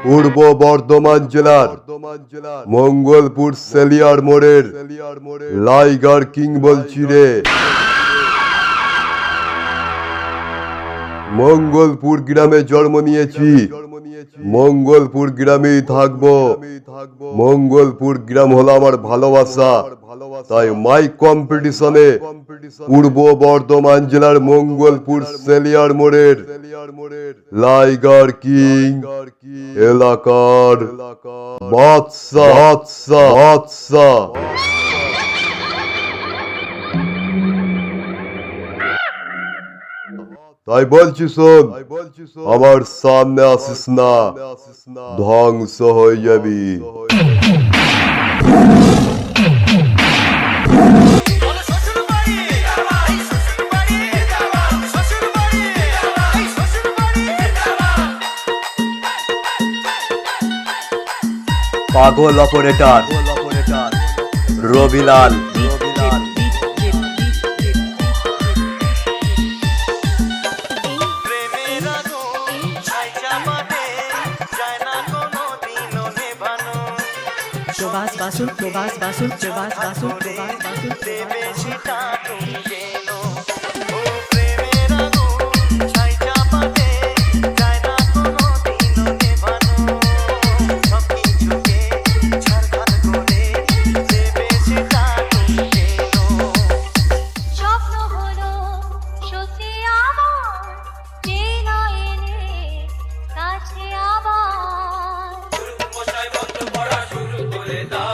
পূর্ব বর্ধমান জেলার মঙ্গলপুর সেলিয়ার মোড়ের liger king বলছি রে। মঙ্গলপুর গ্রামে জন্ম নিয়েছি, মঙ্গলপুর গ্রামেই থাকবো। মঙ্গলপুর গ্রাম হলো আমার ভালোবাসা, তাই মাইক কম্পিটিশনে পূর্ব বর্ধমান জেলার মঙ্গলপুর সেলিয়ার মোড়ের লাইগার কিং এলাকার বাদশা বাদশা বাদশা। তাই বলছি শোন, আমার সামনে আসিস না, ধ্বংস হয়ে যাবি। পাগল অপারেটর রবিলাল। প্রবাস বাসুন প্রবাস বাসুন প্রবাস বাসুন প্রবাস বাসুন শুরু করে দাও।